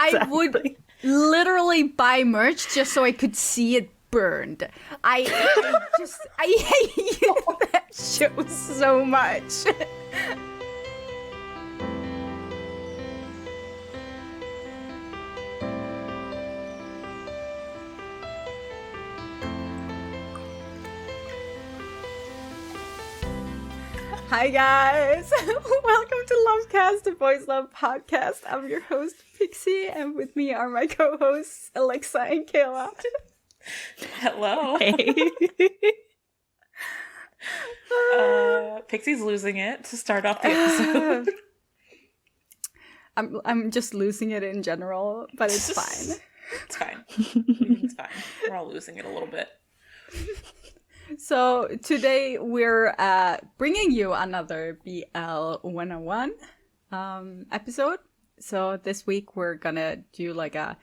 I would literally buy merch just so I could see it burned. I hate that show so much. Hi guys, welcome to LoveCast, the Boys Love podcast. I'm your host Pixie, and with me are my co-hosts Alexa and Kayla. Hello. Hey. Pixie's losing it to start off the episode. I'm just losing it in general, but it's fine. It's fine. It's fine. We're all losing it a little bit. So today we're bringing you another BL 101 episode. So this week we're gonna do like a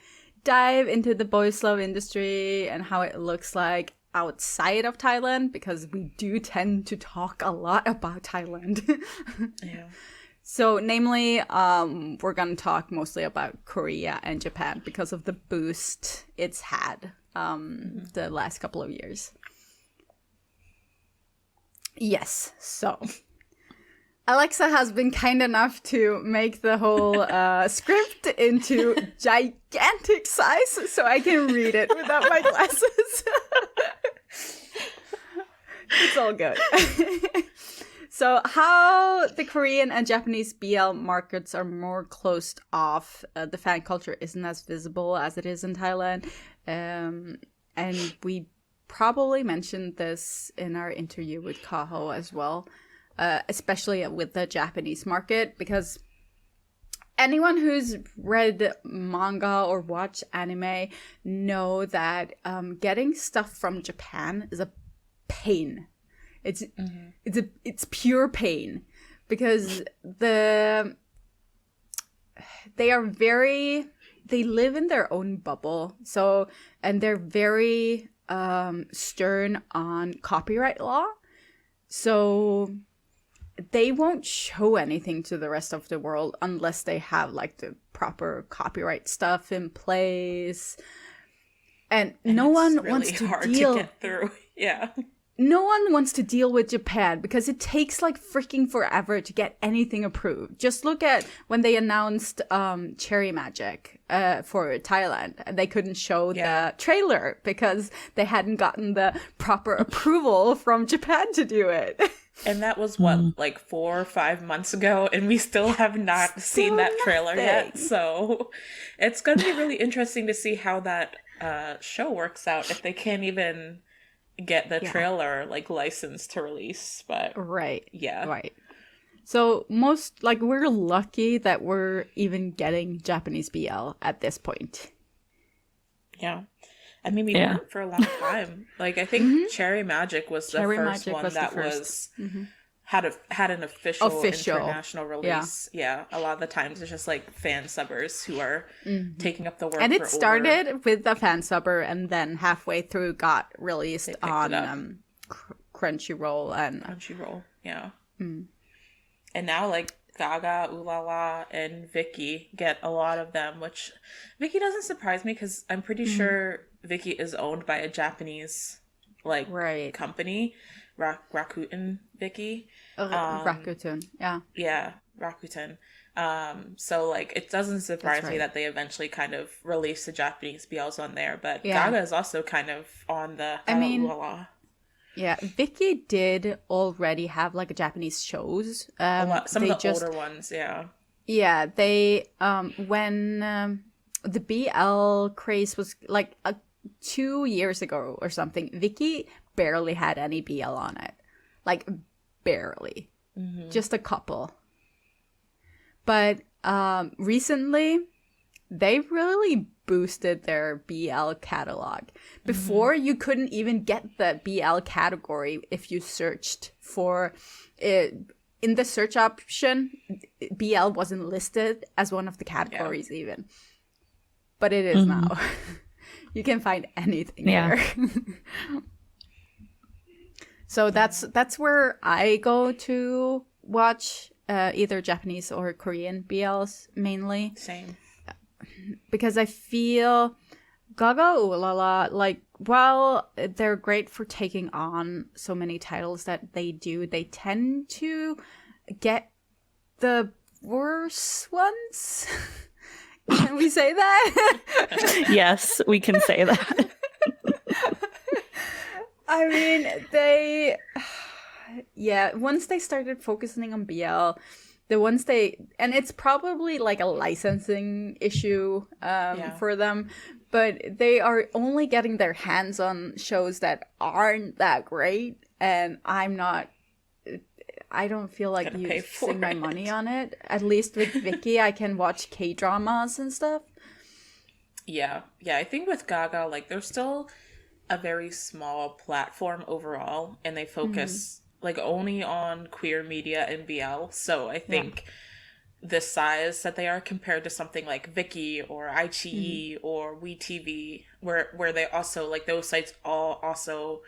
dive into the boys love industry and how it looks like outside of Thailand, because we do tend to talk a lot about Thailand. Yeah. So namely, we're gonna talk mostly about Korea and Japan because of the boost it's had the last couple of years. Yes, so Alexa has been kind enough to make the whole script into gigantic size so I can read it without my glasses. It's all good. So how the Korean and Japanese BL markets are more closed off, the fan culture isn't as visible as it is in Thailand, and we probably mentioned this in our interview with Kaho as well, especially with the Japanese market, because anyone who's read manga or watched anime know that getting stuff from Japan is a pain. It's pure pain, because they live in their own bubble. So, and they're very stern on copyright law, so they won't show anything to the rest of the world unless they have like the proper copyright stuff in place, and no one really wants to hard deal to get through. Yeah. No one wants to deal with Japan because it takes like freaking forever to get anything approved. Just look at when they announced Cherry Magic for Thailand, and they couldn't show the trailer because they hadn't gotten the proper approval from Japan to do it. And that was like 4 or 5 months ago, and we still have not seen that trailer yet. So it's going to be really interesting to see how that show works out, if they can't even get the trailer like licensed to release. But right. So we're lucky that we're even getting Japanese BL at this point. Yeah, I mean, we weren't for a long time. Like, I think Cherry Magic was the first one that was had an official international release. Yeah, a lot of the times it's just like fan subbers who are taking up the work. And it started with the fan subber, and then halfway through got released on Crunchyroll and Crunchyroll. Yeah. And now like Gaga, Ulala, and Vicky get a lot of them, which Vicky doesn't surprise me because I'm pretty sure Vicky is owned by a Japanese company, Rakuten Vicky. Rakuten, yeah, Rakuten. So like it doesn't surprise me that they eventually kind of release the Japanese BLs on there, but Gaga is also kind of on the Ulala. Yeah, Vicky did already have like a Japanese shows. Some of the older ones, yeah. Yeah, they when the BL craze was like 2 years ago or something, Vicky barely had any BL on it, like barely, just a couple. But recently, they really boosted their BL catalog. Before, you couldn't even get the BL category if you searched for it. In the search option, BL wasn't listed as one of the categories even. But it is now. You can find anything there. So that's where I go to watch either Japanese or Korean BLs mainly. Same. because I feel Gaga Ulala, like, while they're great for taking on so many titles that they do, they tend to get the worse ones. Can we say that? Yes, we can say that. I mean, once they started focusing on BL, and it's probably like a licensing issue for them, but they are only getting their hands on shows that aren't that great, and I don't feel like using my money on it. At least with Vicky, I can watch K-dramas and stuff. Yeah, I think with Gaga, like, they're still a very small platform overall, and they focus like only on queer media and BL. So I think the size that they are compared to something like Viki or iQIYI or WeTV, where they also, like, those sites all also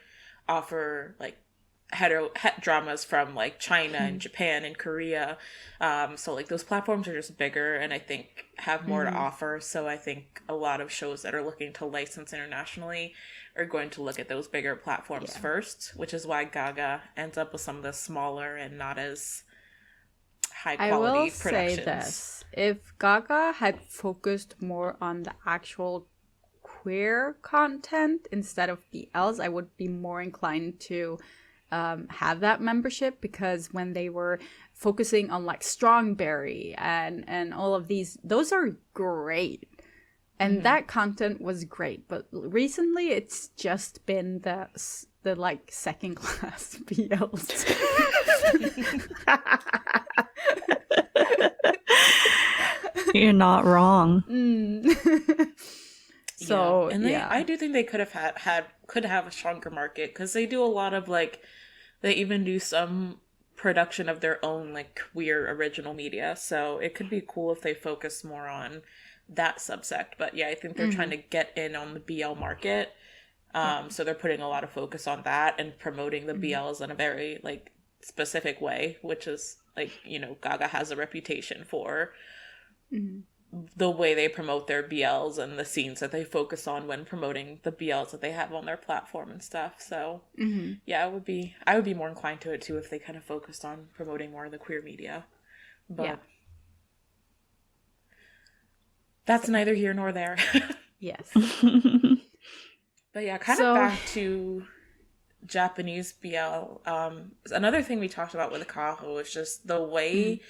offer like het dramas from like China and Japan and Korea. So like those platforms are just bigger and I think have more to offer. So I think a lot of shows that are looking to license internationally are going to look at those bigger platforms first, which is why Gaga ends up with some of the smaller and not as high quality productions. I will say this. If Gaga had focused more on the actual queer content instead of BLs, I would be more inclined to have that membership, because when they were focusing on like Strongberry and all of these, those are great. And that content was great, but recently it's just been the like second class BLs. You're not wrong. So and I do think they could have a stronger market, because they do a lot of like, they even do some production of their own like queer original media. So it could be cool if they focus more on that subsect. But yeah, I think they're trying to get in on the BL market. So they're putting a lot of focus on that and promoting the BLs in a very like specific way, which is like, you know, Gaga has a reputation for the way they promote their BLs and the scenes that they focus on when promoting the BLs that they have on their platform and stuff. So yeah, I would be more inclined to it too if they kind of focused on promoting more of the queer media. But that's neither here nor there. Yes. But yeah, kind of back to Japanese BL. Another thing we talked about with Kaho is just the way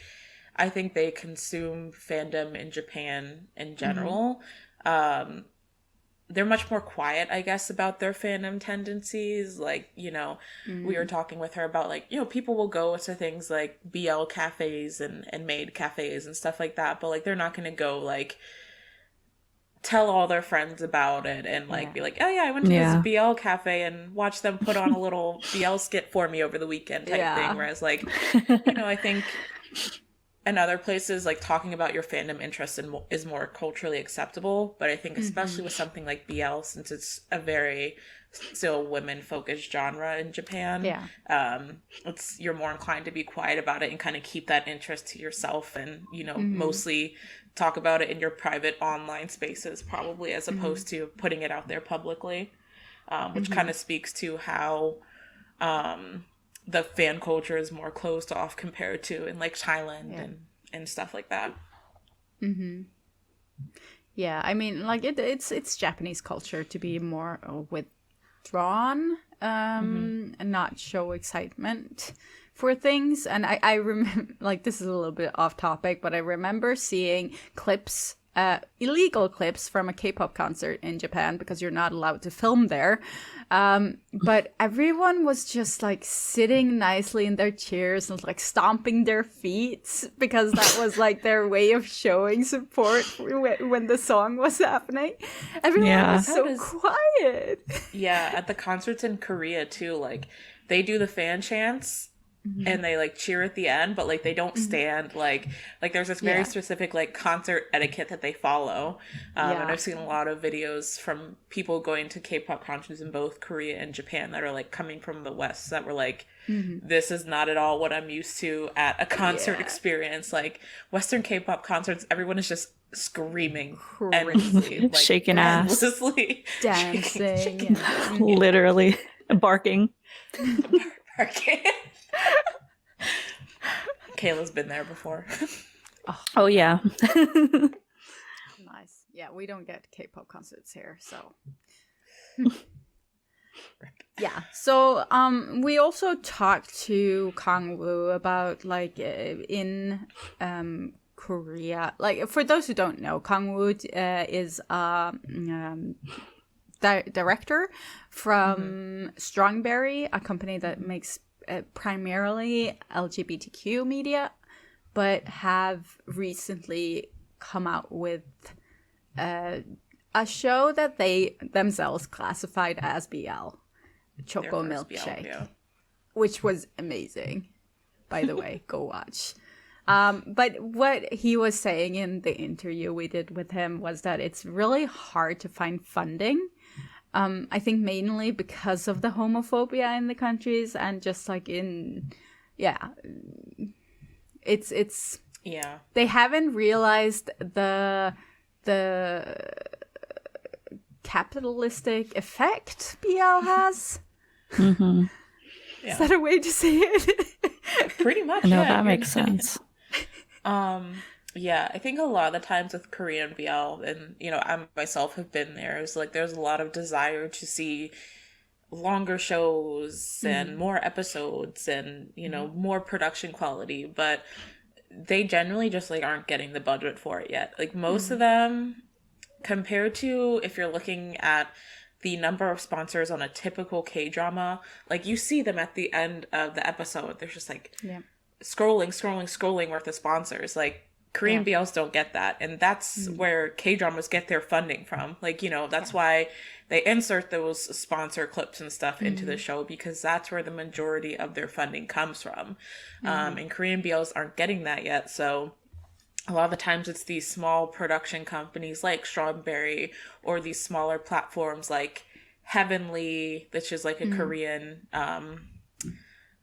I think they consume fandom in Japan in general. They're much more quiet, I guess, about their fandom tendencies. Like, you know, we were talking with her about, like, you know, people will go to things like BL cafes and maid cafes and stuff like that, but like they're not going to go like tell all their friends about it and like be like, oh yeah, I went to this BL cafe and watched them put on a little BL skit for me over the weekend type thing. Whereas like, you know, I think in other places, like, talking about your fandom interest is more culturally acceptable. But I think especially with something like BL, since it's a very still women-focused genre in Japan, you're more inclined to be quiet about it and kind of keep that interest to yourself and, you know, mostly talk about it in your private online spaces, probably, as opposed to putting it out there publicly, which kind of speaks to how the fan culture is more closed off compared to in like Thailand and stuff like that. Yeah, I mean, like it's Japanese culture to be more withdrawn and not show excitement for things. And I remember, like, this is a little bit off topic, but I remember seeing clips, illegal clips from a K-pop concert in Japan, because you're not allowed to film there. But everyone was just like sitting nicely in their chairs and like stomping their feet, because that was like their way of showing support when the song was happening. Everyone was so quiet. Yeah, at the concerts in Korea too, like they do the fan chants and they like cheer at the end, but like they don't stand like there's this very specific like concert etiquette that they follow. And I've seen a lot of videos from people going to K-pop concerts in both Korea and Japan that are like coming from the West that were like, this is not at all what I'm used to at a concert experience. Like Western K-pop concerts, everyone is just screaming Crazy. endlessly, like Shaking ass. endlessly, Dancing. Literally barking. barking. Kayla's been there before. Oh yeah. Nice. Yeah, we don't get K-pop concerts here, so. Yeah. So we also talked to Kang-woo about like in Korea. Like for those who don't know, Kang-woo is director from Strongberry, a company that makes primarily LGBTQ media, but have recently come out with a show that they themselves classified as BL, Choco Milkshake, which was amazing. By the way, go watch. But what he was saying in the interview we did with him was that it's really hard to find funding. I think mainly because of the homophobia in the countries and just like it's they haven't realized the capitalistic effect BL has. Mm-hmm. Is that a way to say it? Pretty much. No, that makes sense. Yeah, I think a lot of the times with Korean BL, and I myself have been there, it's like there's a lot of desire to see longer shows and more episodes and more production quality, but they generally just like aren't getting the budget for it yet. Like most of them, compared to if you're looking at the number of sponsors on a typical K-drama, like you see them at the end of the episode, they're just like scrolling worth of sponsors. Like Korean BLs don't get that, and that's where K-dramas get their funding from. Like that's why they insert those sponsor clips and stuff into the show, because that's where the majority of their funding comes from. And Korean BLs aren't getting that yet, so a lot of the times it's these small production companies like Strawberry, or these smaller platforms like Heavenly, which is like a Korean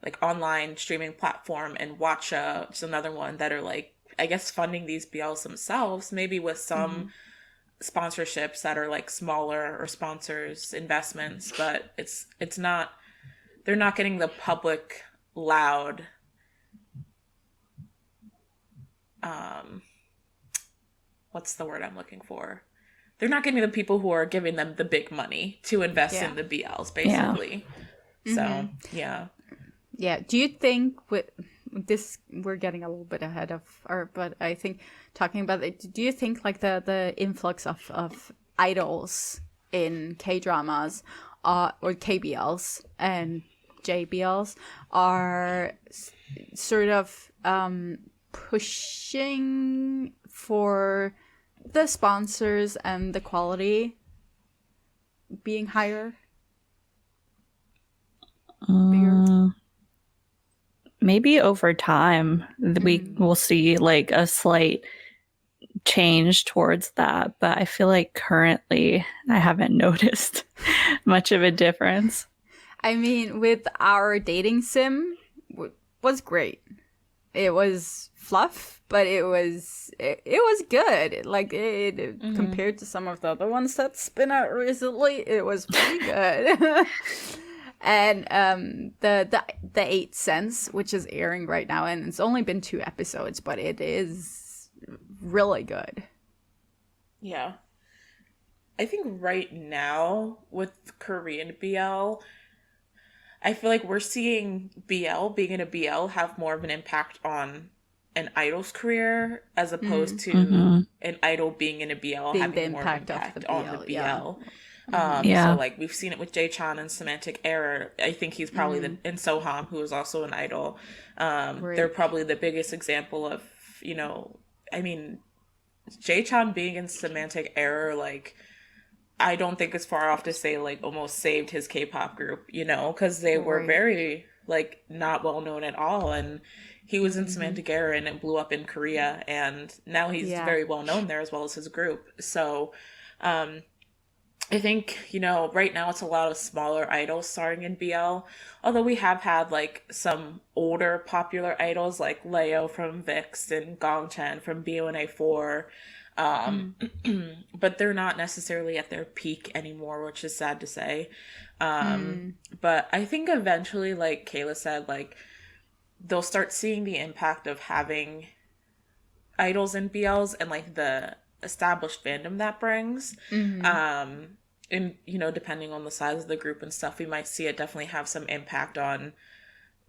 like online streaming platform, and Watcha, which is another one, that are like, I guess, funding these BLs themselves, maybe with some sponsorships that are like smaller, or sponsors investments, but it's not, they're not getting the public loud what's the word I'm looking for? They're not getting the people who are giving them the big money to invest in the BLs, basically. So yeah. Do you think with this, we're getting a little bit ahead of but I think talking about it, do you think like the influx of idols in K-dramas or KBLs and JBLs are sort of pushing for the sponsors and the quality being higher? Maybe over time we will see like a slight change towards that, but I feel like currently I haven't noticed much of a difference. I mean, with our dating sim, was great. It was fluff, but it was good. Like it compared to some of the other ones that's been out recently, it was pretty good. And the 8th Sense, which is airing right now, and it's only been 2 episodes, but it is really good. Yeah. I think right now with Korean BL, I feel like we're seeing BL being in a BL have more of an impact on an idol's career, as opposed to an idol being in a BL having more impact on the BL. So like we've seen it with Jae-chan and Semantic Error. I think he's probably and Soham, who is also an idol. They're probably the biggest example of, I mean, Jae-chan being in Semantic Error, like, I don't think it's far off to say like almost saved his K-pop group, because they were very like not well known at all, and he was in Semantic Error and it blew up in Korea, and now he's very well known there as well as his group. So I think, right now it's a lot of smaller idols starring in BL, although we have had like some older popular idols like Leo from VIX and Gongchen from B1A4. But they're not necessarily at their peak anymore, which is sad to say. But I think eventually, like Kayla said, like they'll start seeing the impact of having idols and BLs and like the established fandom that brings. And, you know, depending on the size of the group and stuff, we might see it definitely have some impact on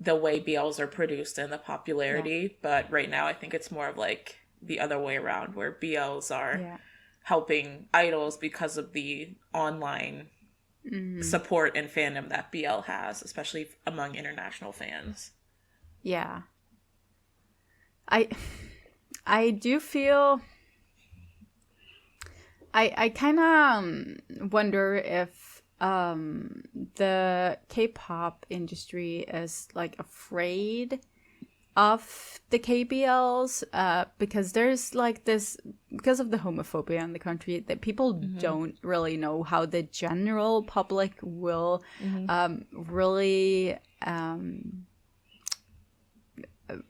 the way BLs are produced and the popularity. But right now, I think it's more of like the other way around, where BLs are helping idols because of the online support and fandom that BL has, especially among international fans. Yeah. I do feel... I kind of wonder if the K-pop industry is like afraid of the KBLs because there's like this, because of the homophobia in the country, that people don't really know how the general public will really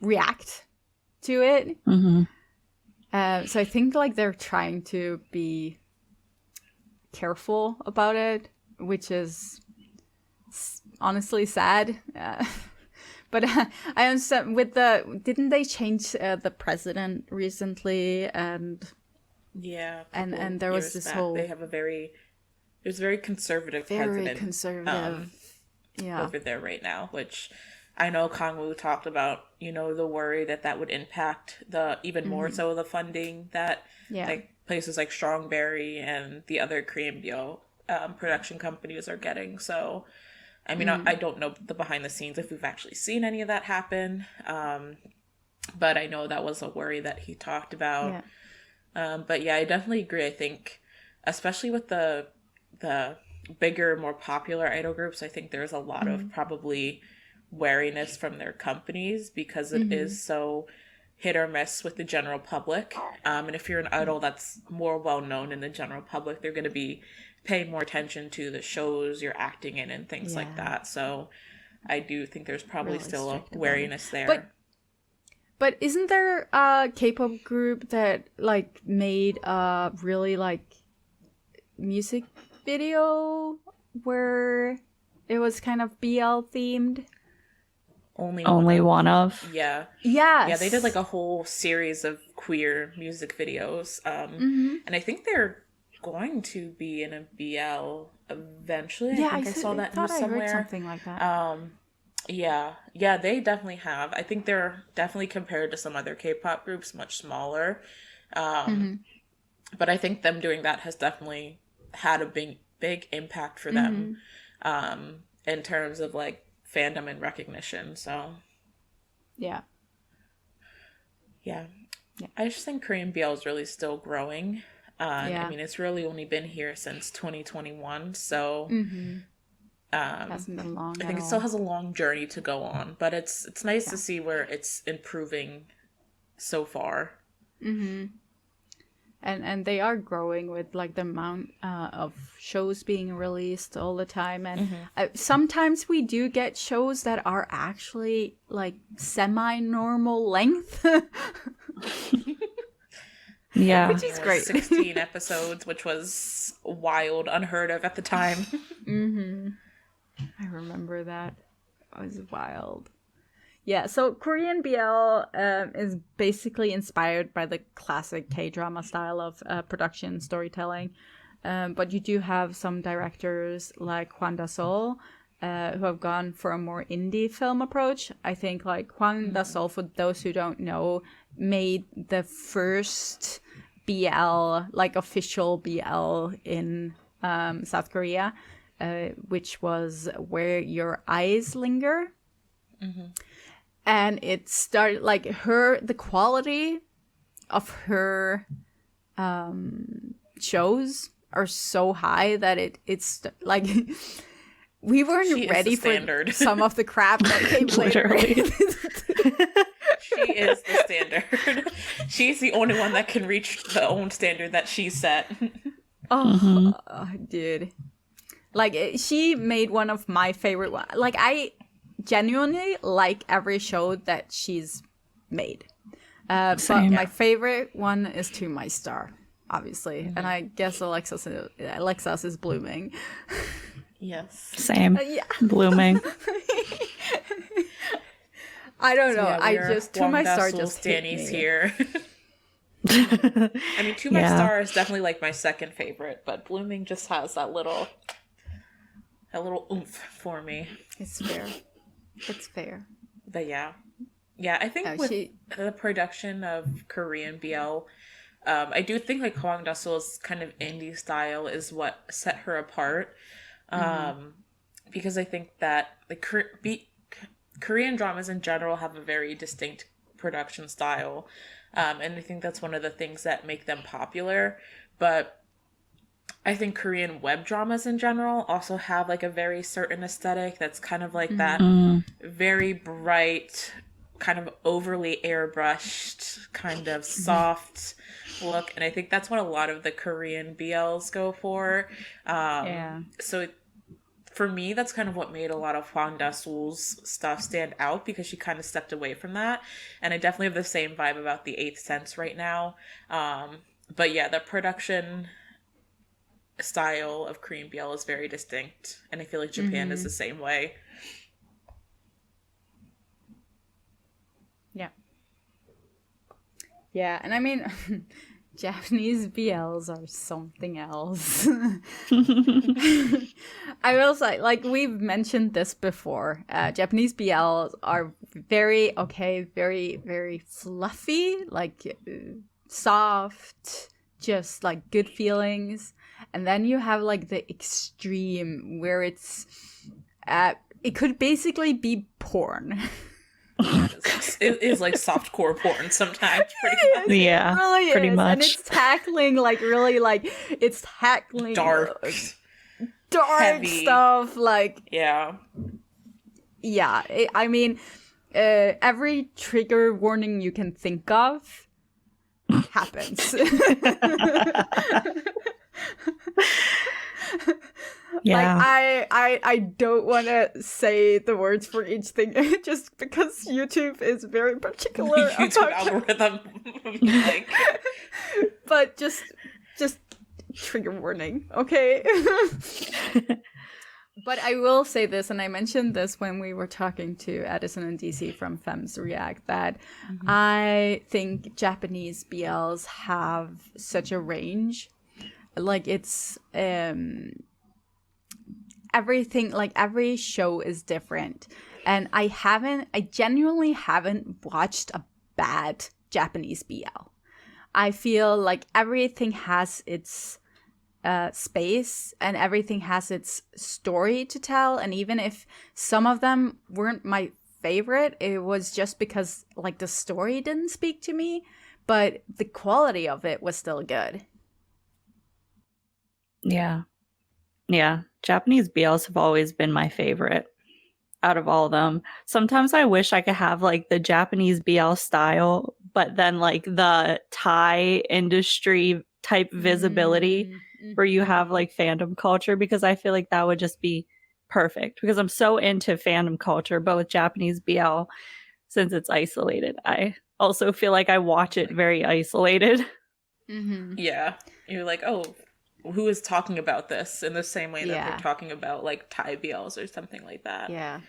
react to it. So I think like they're trying to be careful about it, which is honestly sad. But I understand with didn't they change the president recently? And and there was this whole, they have there's a very conservative president. Over there right now, which I know Kangwoo talked about, you know, the worry that would impact even more so the funding that like places like Strongberry and the other Korean BL production companies are getting. So, I mean, I don't know the behind the scenes if we've actually seen any of that happen. But I know that was a worry that he talked about. But yeah, I definitely agree. I think, especially with the bigger, more popular idol groups, I think there's a lot of probably wariness from their companies because it is so hit or miss with the general public. And if you're an idol that's more well known in the general public, they're going to be paying more attention to the shows you're acting in and things like that. So I do think there's probably really still a wariness there. But isn't there a K-pop group that like made a really like music video where it was kind of BL themed? Only one of. Yeah. Yes. Yeah, they did like a whole series of queer music videos. And I think they're going to be in a BL eventually. Yeah, I saw that news somewhere. I heard something like that. Yeah, they definitely have. I think they're definitely, compared to some other K-pop groups, much smaller. But I think them doing that has definitely had a big impact for them in terms of like fandom and recognition. So yeah, I just think Korean BL is really still growing. I mean, it's really only been here since 2021, so hasn't been long. I think it still has a long journey to go on, but it's nice to see where it's improving so far. And they are growing with like the amount of shows being released all the time, and sometimes we do get shows that are actually like semi-normal length. Yeah, which is great. 16 episodes, which was wild, unheard of at the time. I remember that. It was wild. Yeah, so Korean BL is basically inspired by the classic K-drama style of production storytelling. But you do have some directors like Hwang Da-sol who have gone for a more indie film approach. I think like Hwang Da-sol, for those who don't know, made the first BL, like official BL in South Korea, which was Where Your Eyes Linger. And it started like the quality of her shows are so high that it's like we weren't ready for some of the crap that came later. She is the standard. She's the only one that can reach the own standard that she set. Dude. Like, she made one of my favorite ones. Like, I genuinely like every show that she's made. But my favorite one is To My Star. obviously, and I guess Alexas is blooming. Yes. Same. Yeah. Blooming. I don't know. Yeah, I just To My Star just hit Danny's me. here. I mean, To My Yeah. Star is definitely like my second favorite, but Blooming just has that little oomph for me. It's fair. It's fair. But yeah, I think with the production of Korean BL, I do think like Hwang Dasul's kind of indie style is what set her apart, because I think that like Korean dramas in general have a very distinct production style, and I think that's one of the things that make them popular. But I think Korean web dramas in general also have like a very certain aesthetic that's kind of like that very bright, kind of overly airbrushed, kind of soft look. And I think that's what a lot of the Korean BLs go for. So for me, that's kind of what made a lot of Hwang Da-sul's stuff stand out, because she kind of stepped away from that. And I definitely have the same vibe about The Eighth Sense right now. But yeah, the production style of Korean BL is very distinct, and I feel like Japan is the same way. Yeah, and I mean, Japanese BLs are something else. I will say, like we've mentioned this before, Japanese BLs are very, very fluffy, like soft, just like good feelings. And then you have like the extreme where it could basically be porn. It is like softcore porn sometimes, pretty much. Yeah, It really pretty is. much. And it's tackling like really like it's tackling Dark heavy stuff. Like yeah. I mean, every trigger warning you can think of happens. Yeah. Like I don't want to say the words for each thing just because YouTube is very particular YouTube about algorithm. Like, but just trigger warning, okay? But I will say this, and I mentioned this when we were talking to Edison and DC from Femmes React, that I think Japanese BLs have such a range. Like it's everything, like every show is different. And I genuinely haven't watched a bad Japanese BL. I feel like everything has its space and everything has its story to tell. And even if some of them weren't my favorite, it was just because like the story didn't speak to me, but the quality of it was still good. Yeah. Japanese BLs have always been my favorite out of all of them. Sometimes I wish I could have like the Japanese BL style, but then like the Thai industry type visibility where you have like fandom culture, because I feel like that would just be perfect, because I'm so into fandom culture, but with Japanese BL, since it's isolated, I also feel like I watch it very isolated. Yeah. You're like, oh, who is talking about this in the same way that they're talking about like Thai BLs or something like that. Yeah.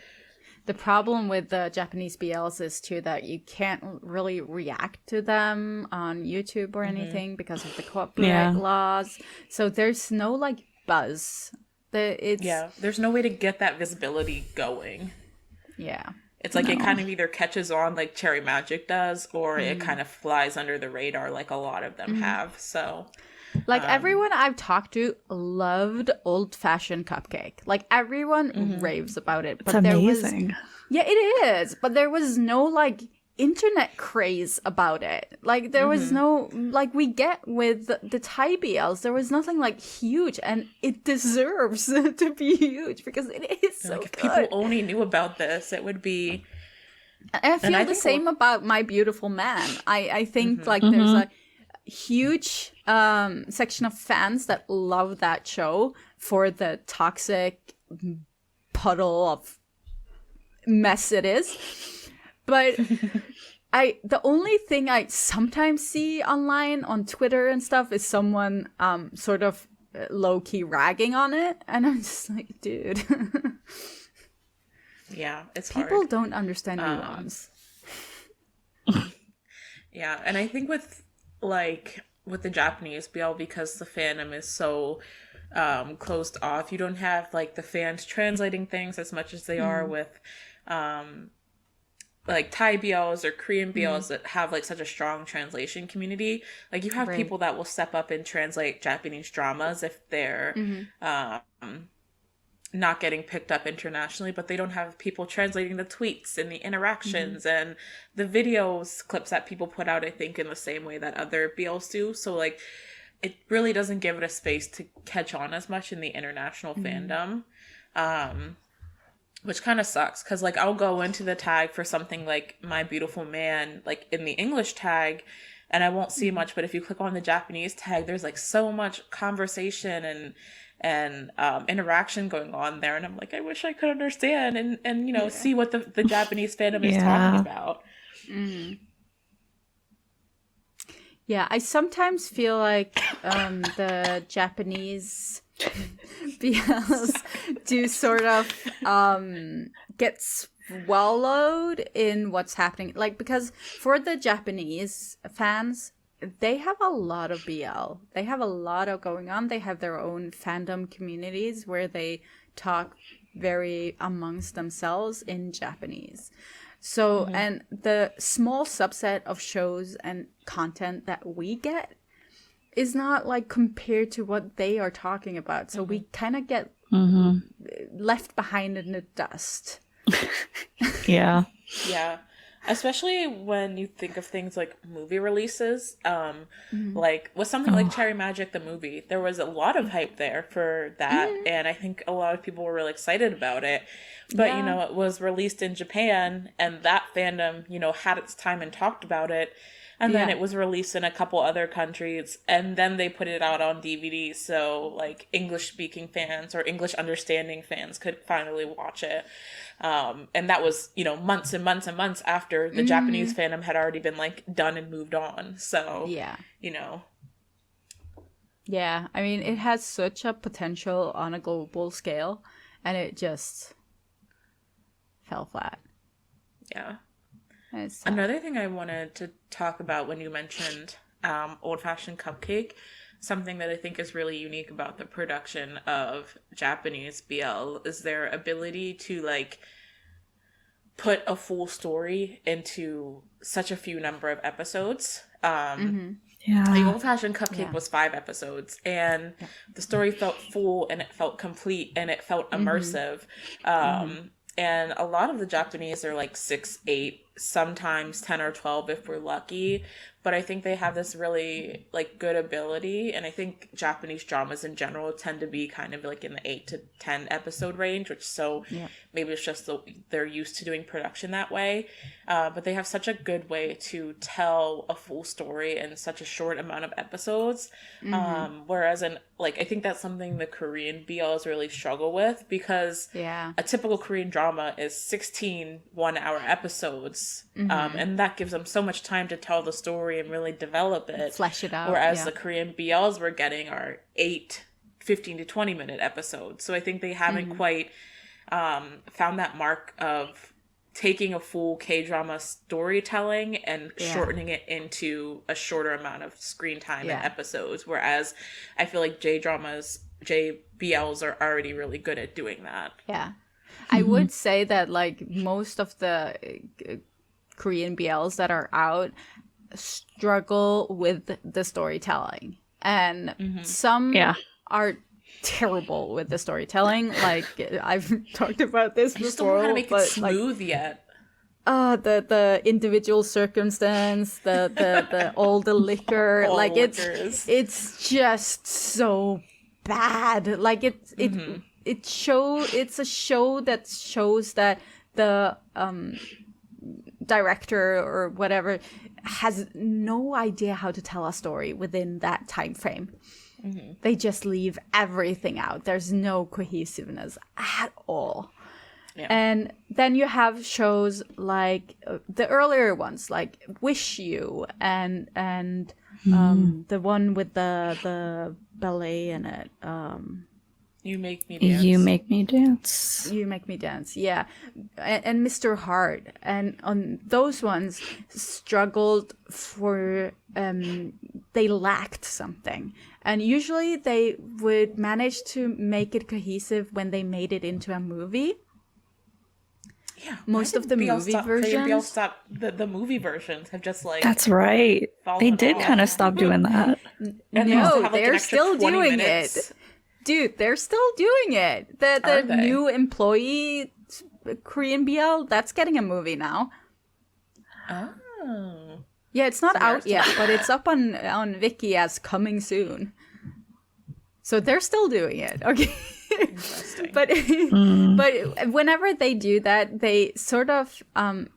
The problem with the Japanese BLs is too that you can't really react to them on YouTube or anything because of the copyright laws. So there's no like buzz. There's no way to get that visibility going. Yeah. It's like it kind of either catches on like Cherry Magic does, or it kind of flies under the radar like a lot of them have. So like everyone I've talked to loved Old Fashioned Cupcake. Like everyone raves about it. But it's amazing. Yeah, it is. But there was no like internet craze about it. Like there was no, like we get with the Thai BLs, there was nothing like huge, and it deserves to be huge because it is so like, if good. people only knew about this, it would be. And I feel the same about My Beautiful Man. I think like there's a huge section of fans that love that show for the toxic puddle of mess it is, but the only thing I sometimes see online on Twitter and stuff is someone sort of low-key ragging on it, and I'm just like, dude. Yeah, it's People hard. don't understand nuance. Yeah, and I think with the Japanese BL, because the fandom is so closed off, you don't have like the fans translating things as much as they are with like Thai BLs or Korean BLs that have like such a strong translation community. Like you have Right. people that will step up and translate Japanese dramas if they're not getting picked up internationally, but they don't have people translating the tweets and the interactions and the videos clips that people put out, I think, in the same way that other BLs do. So like it really doesn't give it a space to catch on as much in the international fandom. Which kind of sucks, because like I'll go into the tag for something like My Beautiful Man, like in the English tag, and I won't see much, but if you click on the Japanese tag, there's like so much conversation and interaction going on there, and I'm like, I wish I could understand and you know see what the Japanese fandom is talking about. Yeah, I sometimes feel like the Japanese BLs do sort of get swallowed in what's happening. Like, because for the Japanese fans, they have a lot of BL. They have a lot of going on. They have their own fandom communities where they talk very amongst themselves in Japanese. So, and the small subset of shows and content that we get is not like compared to what they are talking about. So we kind of get left behind in the dust. Yeah. Yeah. Especially when you think of things like movie releases, like with something like Cherry Magic the movie, there was a lot of hype there for that, and I think a lot of people were really excited about it. But you know, it was released in Japan, and that fandom, you know, had its time and talked about it. And then it was released in a couple other countries, and then they put it out on DVD, so like English-speaking fans or English-understanding fans could finally watch it. And that was, you know, months and months and months after the Japanese fandom had already been like done and moved on. So, you know. Yeah, I mean, it has such a potential on a global scale, and it just fell flat. Yeah. It's Another thing I wanted to talk about when you mentioned Old Fashioned Cupcake, something that I think is really unique about the production of Japanese BL is their ability to like put a full story into such a few number of episodes. The Old Fashioned Cupcake was 5 episodes, and the story felt full and it felt complete and it felt immersive. And a lot of the Japanese are like 6, 8, sometimes 10 or 12 if we're lucky. But I think they have this really like good ability, and I think Japanese dramas in general tend to be kind of like in the 8 to 10 episode range, which maybe it's just they're used to doing production that way. But they have such a good way to tell a full story in such a short amount of episodes. Whereas I think that's something the Korean BLs really struggle with, because a typical Korean drama is 16 1-hour episodes. And that gives them so much time to tell the story and really develop it, flesh it out. Whereas the Korean BLs we're getting are 8 15 to 20 minute episodes. So I think they haven't quite found that mark of taking a full K-drama storytelling and shortening it into a shorter amount of screen time and episodes. Whereas I feel like JBLs are already really good at doing that. Yeah. I would say that like most of the Korean BLs that are out struggle with the storytelling, and some are terrible with the storytelling. Like I've talked about this before. I just don't know how to make it smooth yet. The individual circumstance, the all the liquor, all like liquors. it's just so bad. Like it's a show that shows that the director or whatever has no idea how to tell a story within that time frame. They just leave everything out. There's no cohesiveness at all. Yeah. And then you have shows like the earlier ones, like Wish You, and the one with the ballet in it. You Make Me Dance. You Make Me Dance. You Make Me Dance, yeah. And Mr. Hart. And on those ones struggled for, they lacked something. And usually they would manage to make it cohesive when they made it into a movie. Yeah, Most of the movie versions. The movie versions have just like... That's right. They did kind of stop doing that. No, they're still doing it. Dude, they're still doing it. The new employee Korean BL, that's getting a movie now. Oh. Yeah, it's not out yet, but it's up on Viki as coming soon. So they're still doing it. Okay. Interesting. But whenever they do that, they sort of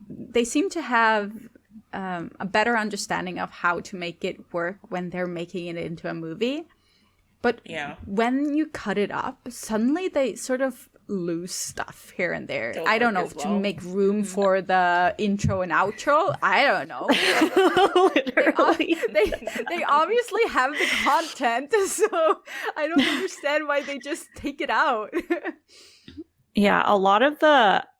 they seem to have a better understanding of how to make it work when they're making it into a movie. But when you cut it up, suddenly they sort of lose stuff here and there. I don't know, to make room for the intro and outro. I don't know. They obviously have the content, so I don't understand why they just take it out. Yeah,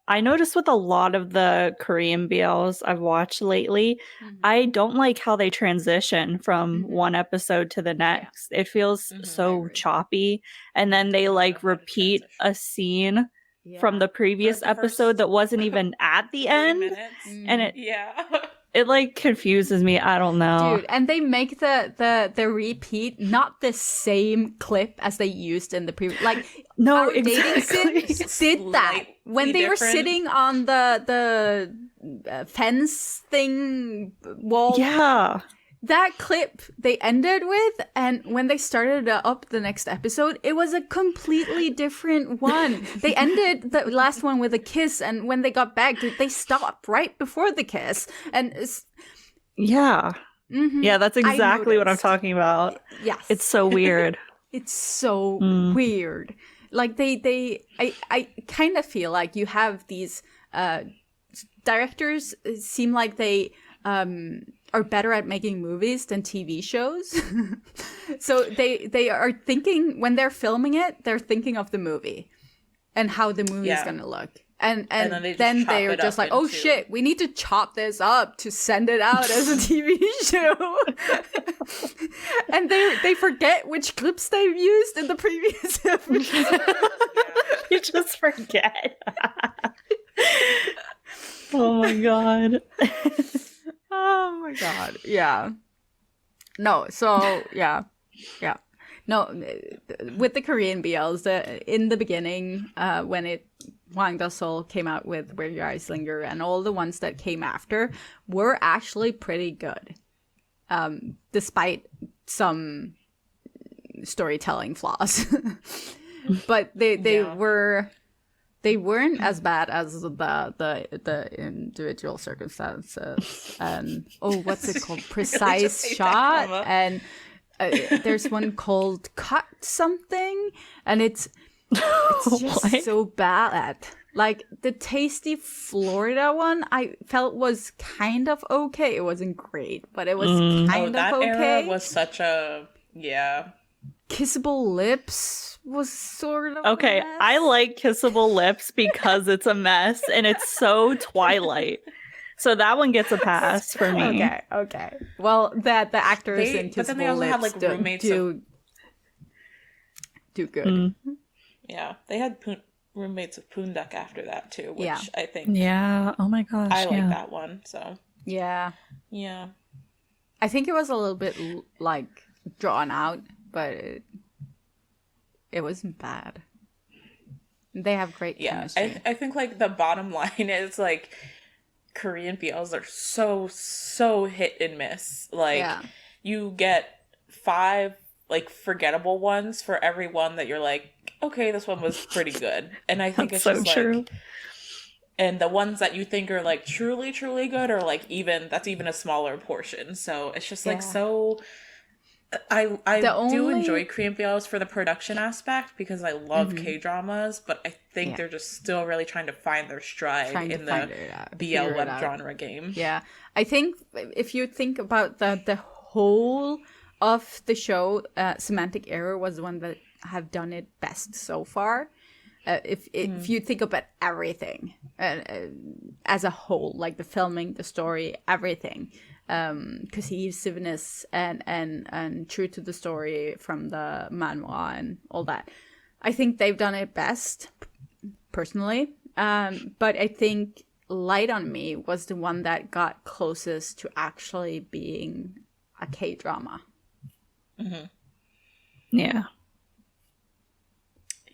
I noticed with a lot of the Korean BLs I've watched lately, I don't like how they transition from one episode to the next. It feels so choppy. And then they like repeat a scene from the previous episode that wasn't even at the end. And it like confuses me. I don't know. Dude, and they make the repeat not the same clip as they used in the previous. Like, no, Dating Sims did that when they were sitting on the fence thing wall. Yeah. That clip they ended with, and when they started up the next episode, it was a completely different one. They ended the last one with a kiss, and when they got back, they stopped right before the kiss. And yeah, that's exactly what I'm talking about. Yes, it's so weird. It's so weird. Like I kind of feel like you have these directors seem like they are better at making movies than TV shows. So they are thinking, when they're filming it, they're thinking of the movie and how the movie is going to look. And then they're just like, oh shit, we need to chop this up to send it out as a TV show. And they forget which clips they've used in the previous episode. You just forget. Oh my god. Oh my god. Yeah. No, so yeah. No, with the Korean BLs, in the beginning, when Hwang Da-sol came out with Where Your Eyes Linger, and all the ones that came after were actually pretty good, despite some storytelling flaws. But they weren't as bad as the individual circumstances and what's it called, Precise Shot, and there's one called Cut Something, and it's just so bad. Like the Tasty Florida one, I felt was kind of okay. It wasn't great, but it was kind of okay. That era was such a Kissable Lips was sort of okay. I like Kissable Lips because it's a mess and it's so Twilight. So that one gets a pass for me. Okay. Well, the actors in Kissable Lips had, like, roommates do good. Yeah, they had roommates of Poonduck after that too, which I think. Yeah. Oh my gosh. I like that one. So. Yeah. Yeah. I think it was a little bit like drawn out, but it wasn't bad. They have great chemistry. I think like the bottom line is like Korean BLs are so hit and miss. Like you get 5 like forgettable ones for every one that you're like, okay, this one was pretty good. And I think it's so just true. Like, and the ones that you think are like truly good are like even a smaller portion. So it's just like so I The do only- enjoy Korean BLs for the production aspect because I love K-dramas, but I think Yeah. they're just still really trying to find their stride Trying to in the find it out, BL figure it web out. genre game. Yeah, I think if you think about the whole of the show, Semantic Error was the one that have done it best so far. If you think about everything as a whole, like the filming, the story, everything, cohesiveness and true to the story from the manhwa and all that, I think they've done it best, personally. But I think Light on Me was the one that got closest to actually being a K-drama. Yeah.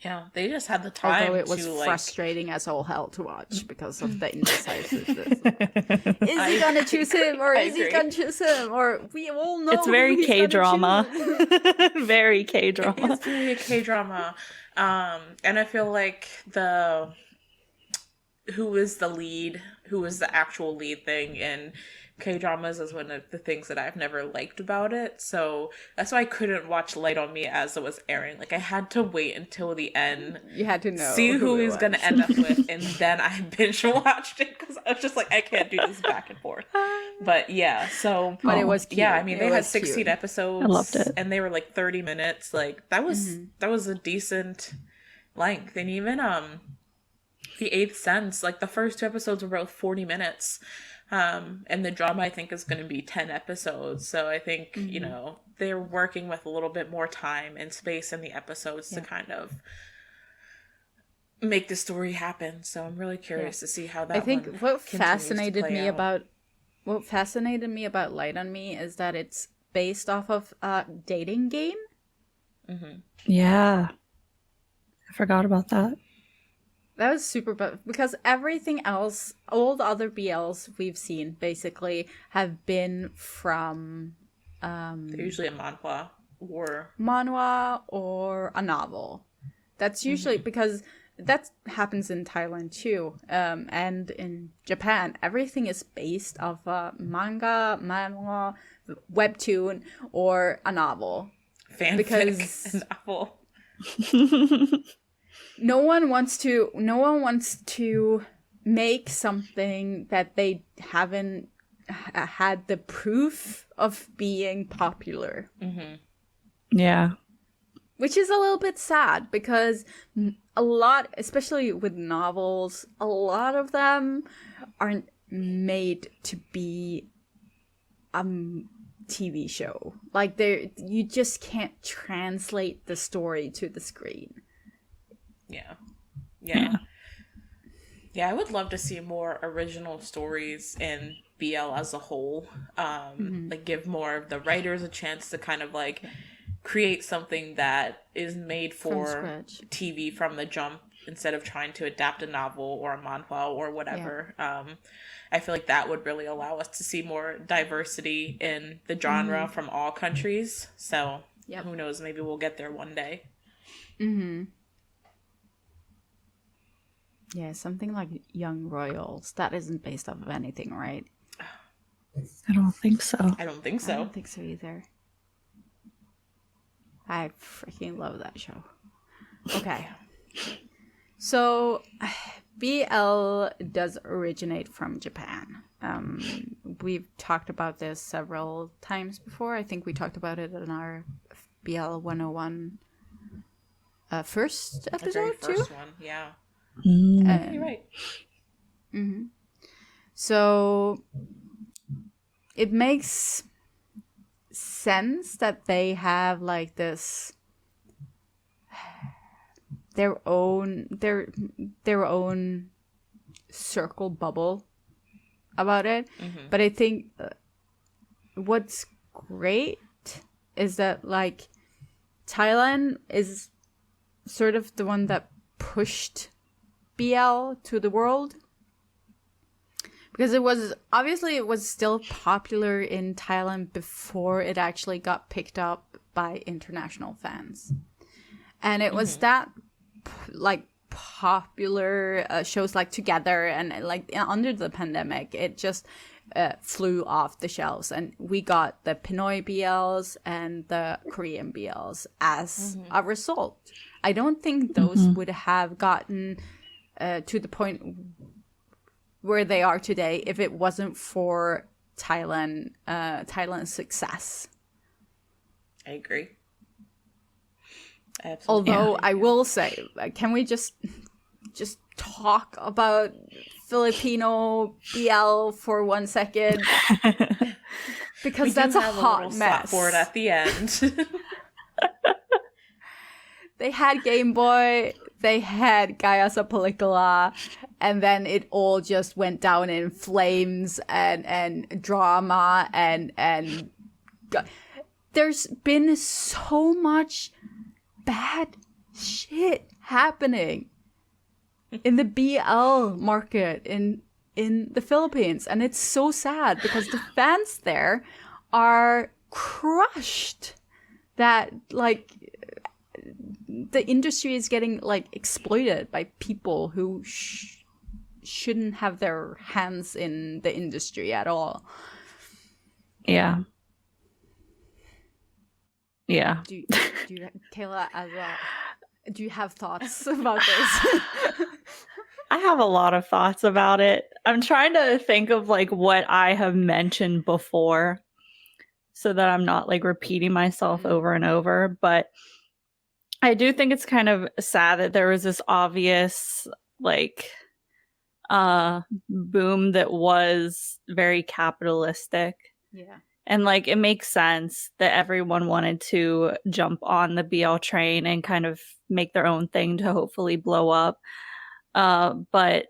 Yeah, they just had the time Although it was to like. frustrating as all hell to watch because of the indecisiveness. Is he gonna choose him, or is he agree. gonna choose him, or we all know It's who very he's gonna K-drama. choose. Very K-drama. It's very a K-drama. And I feel like who is the actual lead thing in K-dramas is one of the things that I've never liked about it. So that's why I couldn't watch Light on Me as it was airing. Like I had to wait until the end, You had to know see who it he's was. gonna end up with, and then I binge watched it because I was just like, I can't do this back and forth. But yeah, so But it was cute. yeah, I mean, they It had was 16 cute. episodes. I loved it. And they were like 30 minutes. Like that was a decent length. And even The Eighth Sense, like the first 2 episodes were both 40 minutes. And the drama I think is going to be 10 episodes. So I think, you know, they're working with a little bit more time and space in the episodes to kind of make the story happen. So I'm really curious to see how that I think one what continues to fascinated play me out. about Light on Me is that it's based off of a dating game. Yeah. I forgot about that. That was super, because everything else, all the other BLs we've seen basically have been from They're usually a manhwa or manhwa or a novel. That's usually because that happens in Thailand too, and in Japan. Everything is based off a manga, manhwa, webtoon, or a novel. fanfic Because- novel. No one wants to make something that they haven't had the proof of being popular, Yeah. which is a little bit sad because a lot, especially with novels, a lot of them aren't made to be a TV show. Like you just can't translate the story to the screen. Yeah. Yeah, I would love to see more original stories in BL as a whole. Like give more of the writers a chance to kind of like create something that is made for scratch. TV from the jump instead of trying to adapt a novel or a manhwa or whatever. I feel like that would really allow us to see more diversity in the genre from all countries. So who knows, maybe we'll get there one day. Yeah, something like Young Royals. That isn't based off of anything, right? I don't think so. I don't think I so. don't think so either. I freaking love that show. Okay. So, BL does originate from Japan. We've talked about this several times before. I think we talked about it in our BL 101 first The episode, very too. first one, yeah. And- You're right. So it makes sense that they have like this their own circle bubble about it. But I think what's great is that like Thailand is sort of the one that pushed BL to the world, because it was still popular in Thailand before it actually got picked up by international fans, and it was that like popular shows like Together and like under the pandemic, it just flew off the shelves, and we got the Pinoy BLs and the Korean BLs as a result. I don't think those would have gotten to the point where they are today if it wasn't for Thailand's success. I agree. Absolutely. Although I will say, can we just talk about Filipino BL for 1 second? Because that's a hot mess. For it at the end. They had Game Boy, they had Gaya sa Pelikula, and then it all just went down in flames and drama and there's been so much bad shit happening in the BL market in the Philippines, and it's so sad because the fans there are crushed that like the industry is getting like exploited by people who shouldn't have their hands in the industry at all. Yeah. Yeah. Do you, Kayla, as well, do you have thoughts about this? I have a lot of thoughts about it. I'm trying to think of like what I have mentioned before so that I'm not like repeating myself over and over. But I do think it's kind of sad that there was this obvious like boom that was very capitalistic. Yeah. And like it makes sense that everyone wanted to jump on the BL train and kind of make their own thing to hopefully blow up. But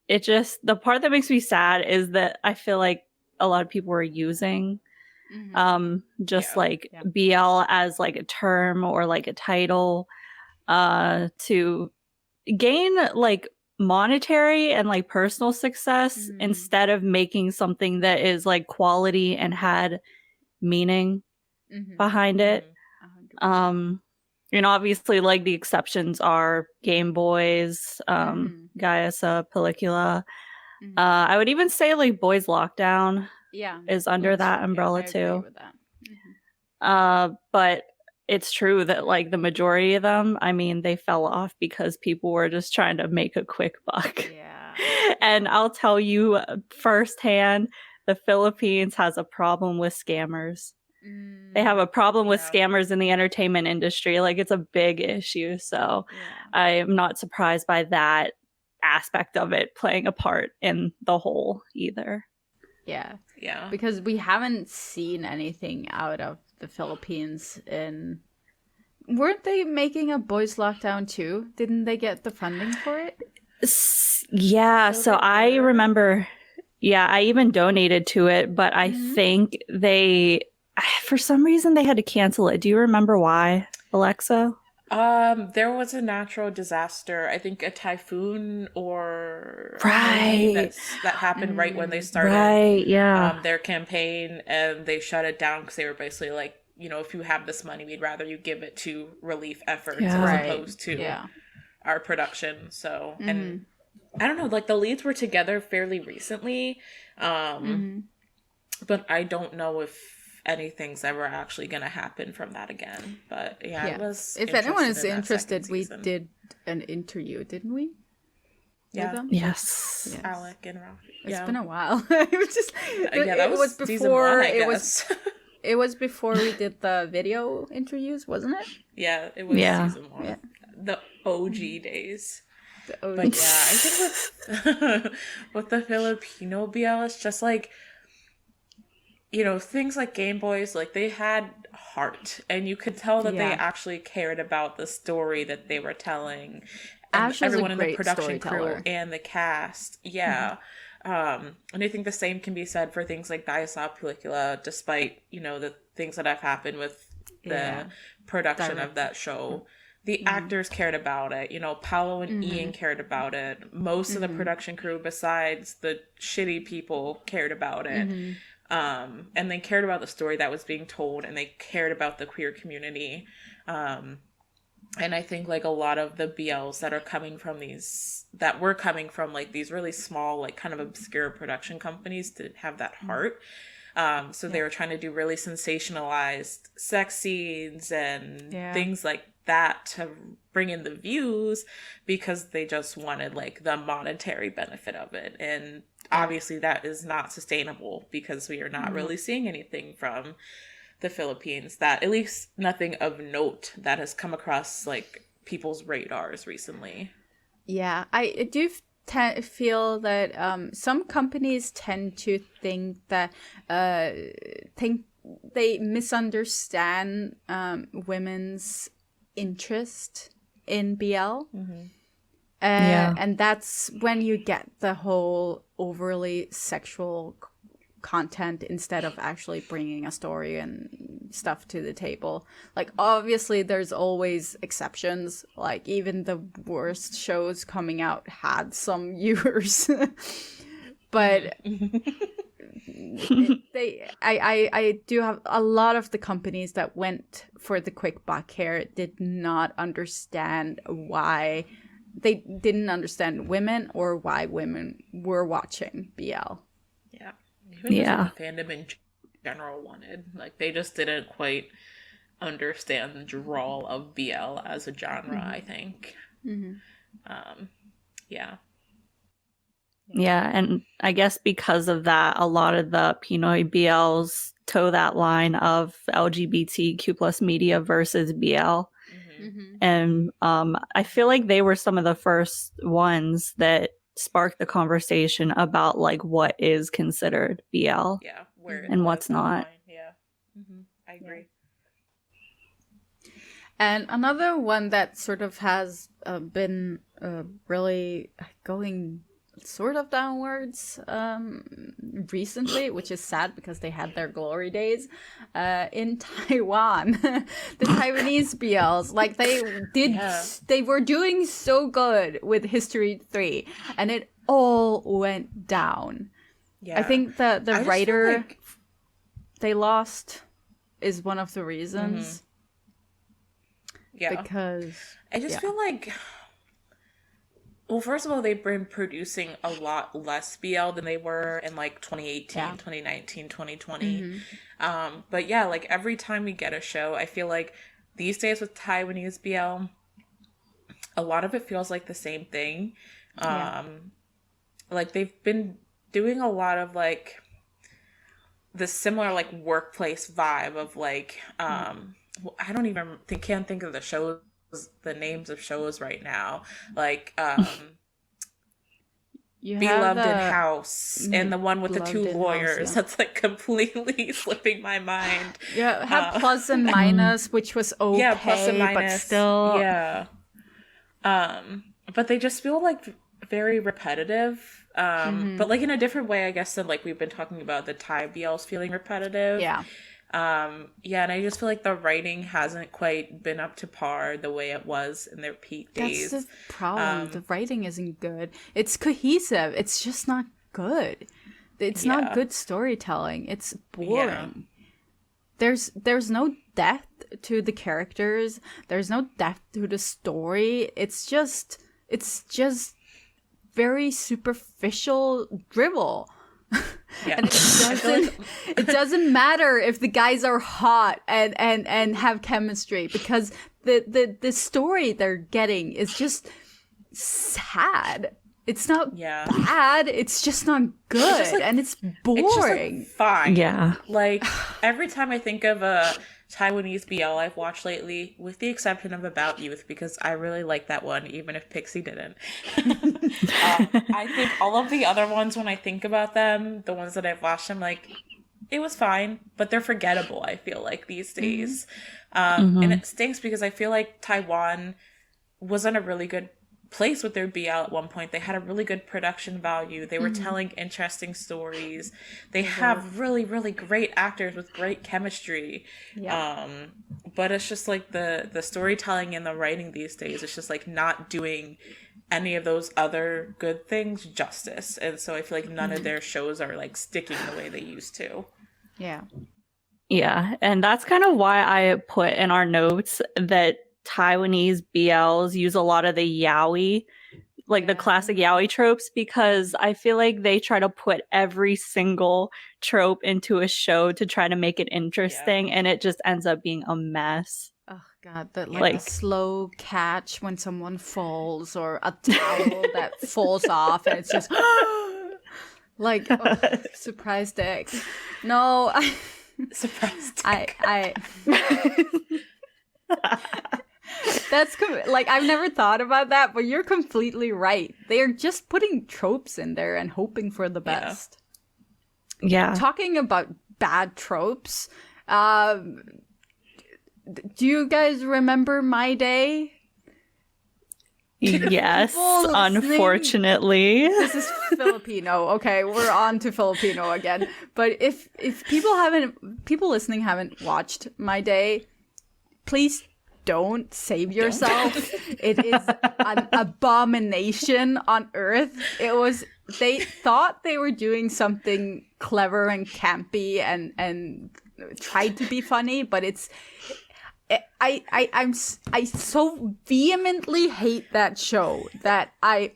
it just, the part that makes me sad is that I feel like a lot of people were using BL as like a term or like a title to gain like monetary and like personal success instead of making something that is like quality and had meaning behind it. Obviously like the exceptions are Game Boys, Gaya sa Pelikula. I would even say like Boys Lockdown is under that umbrella too. But it's true that like the majority of them, I mean, they fell off because people were just trying to make a quick buck. Yeah. And I'll tell you firsthand, the Philippines has a problem with scammers. They have a problem with scammers in the entertainment industry. Like it's a big issue. So I am not surprised by that aspect of it playing a part in the whole either. Yeah. Yeah. Because we haven't seen anything out of the Philippines in... Weren't they making a Boys Lockdown too? Didn't they get the funding for it? Yeah, so I remember... Yeah, I even donated to it, but I think they... For some reason, they had to cancel it. Do you remember why, Alexa? There was a natural disaster. I think a typhoon or right that happened right when they started their campaign, and they shut it down because they were basically like, if you have this money, we'd rather you give it to relief efforts as opposed to our production. So, and I don't know, like the leads were together fairly recently, but I don't know if anything's ever actually going to happen from that again. But it was... If anyone is interested, we did an interview, didn't we? Yeah. With them? Yes. Alec and Ralph. It's been a while. It was just... that was before... Season 1, I guess. It was before we did the video interviews, wasn't it? Yeah, it was season 1. Yeah. The OG days. But yeah, I think with the Filipino BL, it's just like... things like Game Boys, like they had heart, and you could tell that they actually cared about the story that they were telling. And Ash everyone is a in the great production crew storyteller. and the cast. Yeah. And I think the same can be said for things like Gaya sa Pelikula, despite, the things that have happened with the production of that show. The actors cared about it. Paolo and Ian cared about it. Most of the production crew, besides the shitty people, cared about it. And they cared about the story that was being told, and they cared about the queer community. And I think like a lot of the BLs that are coming from that were coming from like these really small, like kind of obscure production companies didn't have that heart. So they were trying to do really sensationalized sex scenes and things like that to bring in the views because they just wanted like the monetary benefit of it. And obviously that is not sustainable because we are not really seeing anything from the Philippines, that at least nothing of note that has come across like people's radars recently. Yeah, I do feel that some companies tend to think that think they misunderstand women's interest in BL. And that's when you get the whole overly sexual content instead of actually bringing a story and stuff to the table. Like, obviously there's always exceptions, like even the worst shows coming out had some viewers. But I do have a lot of the companies that went for the quick buck here did not understand why they didn't understand women or why women were watching BL. Yeah. Even just the fandom in general wanted. Like, they just didn't quite understand the draw of BL as a genre, I think. Yeah. Yeah, and I guess because of that, a lot of the Pinoy BLs toe that line of LGBTQ plus media versus BL. And I feel like they were some of the first ones that sparked the conversation about like what is considered BL and what's not. Yeah, I agree. And another one that sort of has been really going sort of downwards recently, which is sad because they had their glory days in Taiwan. The Taiwanese BLs, like they were doing so good with History 3 and it all went down. I think the writer they lost is one of the reasons. Because I just feel like, well, first of all, they've been producing a lot less BL than they were in like 2018, 2019, 2020. But yeah, like every time we get a show, I feel like these days with Taiwanese BL, a lot of it feels like the same thing. Like they've been doing a lot of like the similar like workplace vibe of like, I don't even can't think of the names of shows right now. Like, Beloved in House and the one with the two lawyers. That's like completely slipping my mind. Yeah, it had Plus and Minus, which was okay, yeah, Plus and Minus, but still. Yeah. But they just feel like very repetitive. But like in a different way, I guess, than like we've been talking about the Thai BLs feeling repetitive. Yeah. And I just feel like the writing hasn't quite been up to par the way it was in their peak days. That's the problem. The writing isn't good. It's cohesive. It's just not good. It's not good storytelling. It's boring. There's no depth to the characters. There's no depth to the story. It's just very superficial dribble. And it doesn't matter if the guys are hot and have chemistry, because the story they're getting is just sad. It's not bad, it's just not good. Just like, and it's boring. It's just like fine. Yeah. Like every time I think of a Taiwanese BL I've watched lately, with the exception of About Youth, because I really like that one, even if Pixie didn't. I think all of the other ones, when I think about them, the ones that I've watched, I'm like, it was fine, but they're forgettable, I feel like, these days. And it stinks because I feel like Taiwan was in a really good place with their BL at one point. They had a really good production value. They were telling interesting stories. They have really, really great actors with great chemistry. But it's just like the storytelling and the writing these days, it's just like not doing any of those other good things justice. And so I feel like none of their shows are like sticking the way they used to. Yeah. Yeah. And that's kind of why I put in our notes that Taiwanese BLs use a lot of the yaoi, like the classic yaoi tropes, because I feel like they try to put every single trope into a show to try to make it interesting, and it just ends up being a mess. Oh god, the slow catch when someone falls, or a towel that falls off, and it's just like surprise dick. No, Surprise dick. I that's like, I've never thought about that, but you're completely right. They're just putting tropes in there and hoping for the best. Yeah. Talking about bad tropes, do you guys remember My Day? Yes, unfortunately. This is Filipino. Okay, we're on to Filipino again. But if people listening haven't watched My Day, please don't save yourself. It is an abomination on earth. They thought they were doing something clever and campy and tried to be funny, but I so vehemently hate that show that I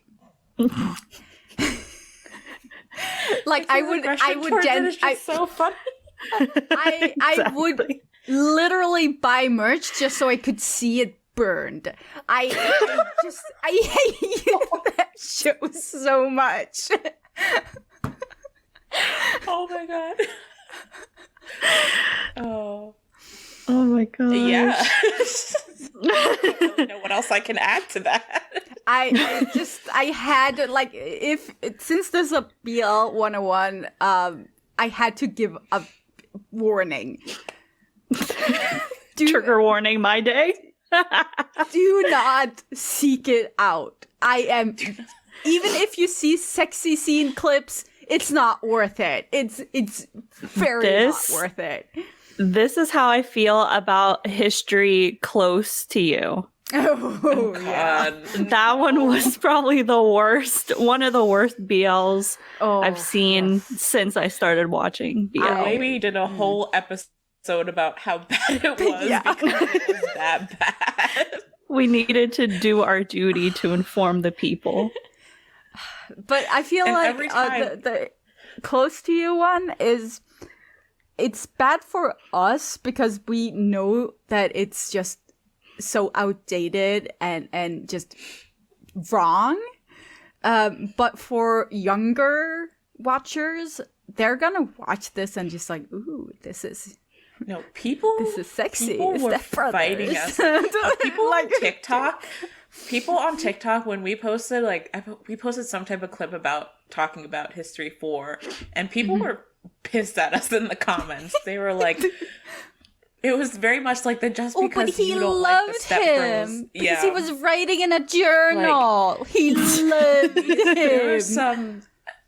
like I would literally buy merch just so I could see it burned. I hate that show so much. Oh my god. Oh my god. Yeah. I don't know what else I can add to that. I had, like, since there's a BL 101, I had to give a warning. Trigger warning, My Day. Do not seek it out. Even if you see sexy scene clips, it's not worth it. It's very not worth it. This is how I feel about history close to you. Oh yeah. That one was probably the worst, one of the worst BLs I've seen since I started watching BL. We did a whole episode about how bad it was because it was that bad. We needed to do our duty to inform the people. But I feel like the close to you one it's bad for us because we know that it's just so outdated and just wrong. But for younger watchers, they're gonna watch this and just like, ooh, this is sexy. People were fighting us. People on TikTok. People on TikTok, when we posted, we posted some type of clip about talking about History 4, and people were pissed at us in the comments. They were like, it was very much like the just because but you don't like the Step Girls. Because he was writing in a journal. He loved him.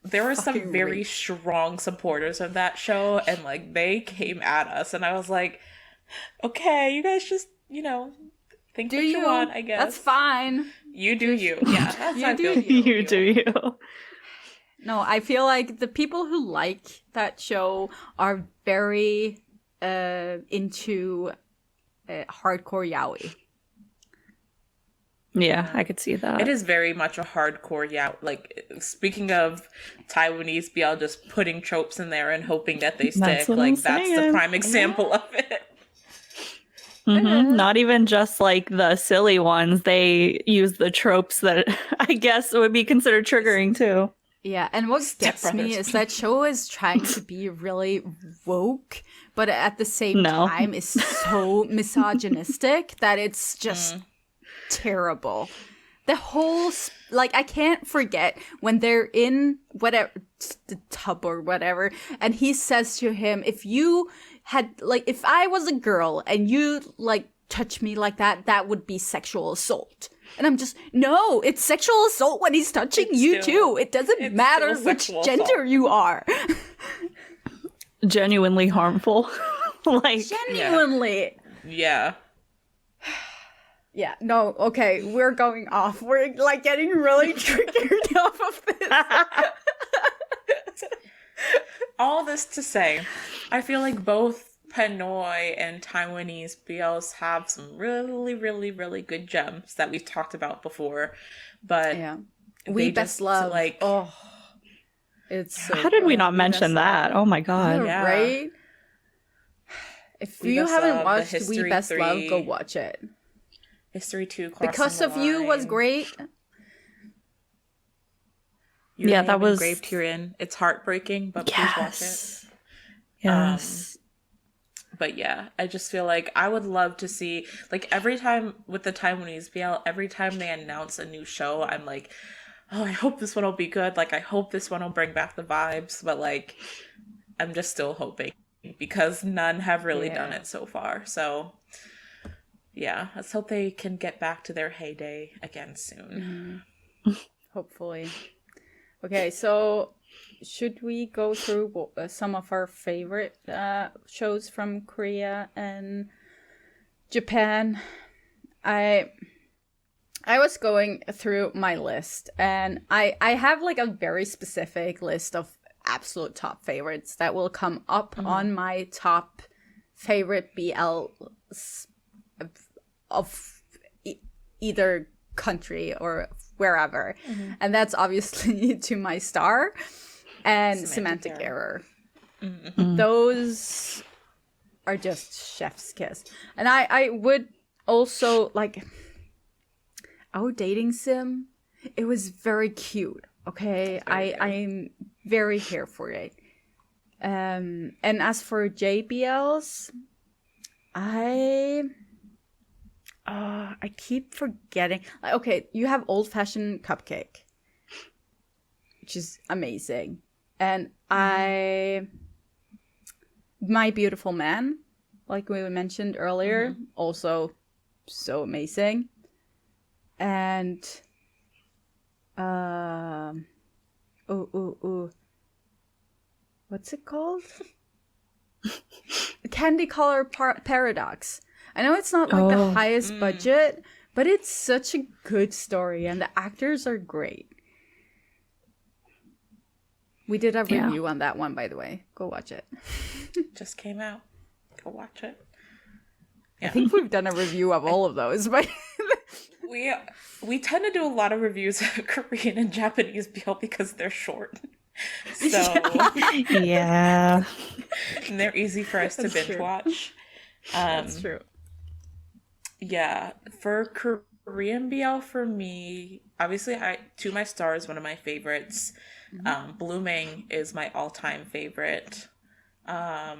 There were some very strong supporters of that show, and like they came at us, and I was like, okay, you guys just, think what you want, I guess. That's fine. You do you. Yeah, that's you how I do feel. You do you. No, I feel like the people who like that show are very into hardcore yaoi. Yeah, I could see that. It is very much a hardcore yaoi. Like, speaking of Taiwanese BL, just putting tropes in there and hoping that they stick. That's the prime example of it. Mm-hmm. Not even just like the silly ones. They use the tropes that I guess would be considered triggering too. Yeah, and what gets me is that show is trying to be really woke, but at the same time is so misogynistic that it's just terrible. The whole, I can't forget when they're in whatever, the tub or whatever, and he says to him, if I was a girl and you, touch me like that, that would be sexual assault. And I'm just, no, it's sexual assault when he's touching you too. It doesn't matter which gender you are. Genuinely harmful. Genuinely. Yeah. Yeah, no, okay, we're going off. We're, getting really triggered off of this. All this to say, I feel like both Hanoi and Taiwanese BLs have some really, really, really good gems that we've talked about before, but We they Best just Love. like It's so How did we good. not mention that? Oh my god! Yeah, right. If We you Best haven't Love, watched the We History Best 3, Love, go watch it. History 2, Because of You was great. Your that name was engraved herein. It's heartbreaking, but please watch it. Yes. But yeah, I just feel like I would love to see, like, every time with the Taiwanese BL, every time they announce a new show, I'm like, oh, I hope this one will be good. Like, I hope this one will bring back the vibes. But, like, I'm just still hoping because none have really done it so far. So, yeah, let's hope they can get back to their heyday again soon. Hopefully. Okay, so should we go through some of our favorite shows from Korea and Japan? I was going through my list, and I have like a very specific list of absolute top favorites that will come up on my top favorite BLs of either country or wherever. And that's obviously To My Star and Semantic Error. Those are just chef's kiss. And I would also like our dating sim. It was very cute. Okay, I'm very here for it. And as for JBLs, I keep forgetting. Okay, you have Old Fashioned Cupcake, which is amazing, and My Beautiful Man, like we mentioned earlier, also so amazing, and what's it called? Candy Color Paradox. I know it's not like the highest budget, but it's such a good story and the actors are great. We did a review on that one, by the way. Go watch it. Just came out. Go watch it. I think we've done a review of all of those, but we tend to do a lot of reviews of Korean and Japanese BL because they're short. So Yeah. and they're easy for us to binge watch. That's true. Yeah, for Korean BL for me, obviously To My Star is one of my favorites. Blooming is my all-time favorite. But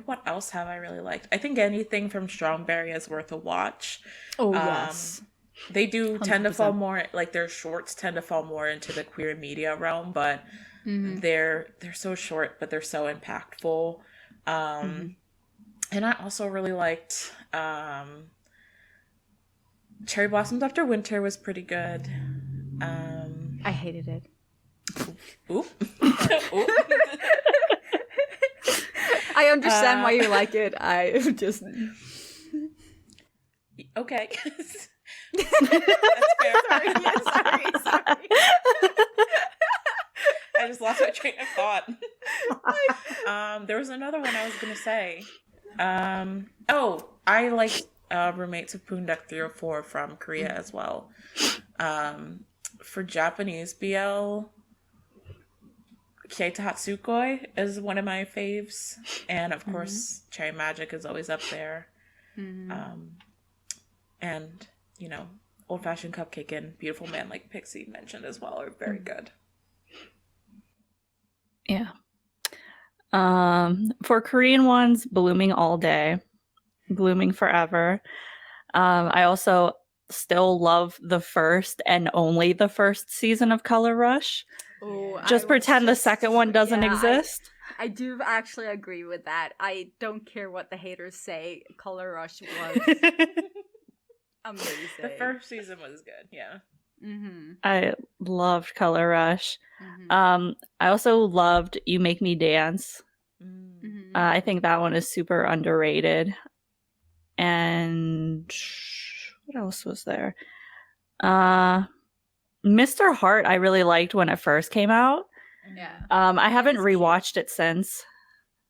what else have I really liked? I think anything from Strongberry is worth a watch. Oh, yes. They do 100%. tend to fall more, like their shorts tend to fall more into the queer media realm, but they're so short, but they're so impactful. And I also really liked Cherry Blossoms After Winter was pretty good. I hated it. Oop. I understand why you like it. I just... Okay. That's fair. Sorry. I just lost my train of thought. There was another one I was going to say. I like Roommates of Poondeok 304 from Korea as well. For Japanese BL, Keita Hatsukoi is one of my faves. And of course, Cherry Magic is always up there. And, you know, Old Fashioned Cupcake and Beautiful Man, like Pixie mentioned as well, are very good. Yeah. For Korean ones, Blooming All Day, Blooming Forever. I also still love the first and only the first season of Color Rush. Oh, just pretend the second one doesn't exist. I do actually agree with that. I don't care what the haters say. Color Rush was amazing. The first season was good, yeah. I loved Color Rush. I also loved You Make Me Dance. I think that one is super underrated. And what else was there? Mr. Heart I really liked when it first came out. Yeah. I haven't rewatched it since.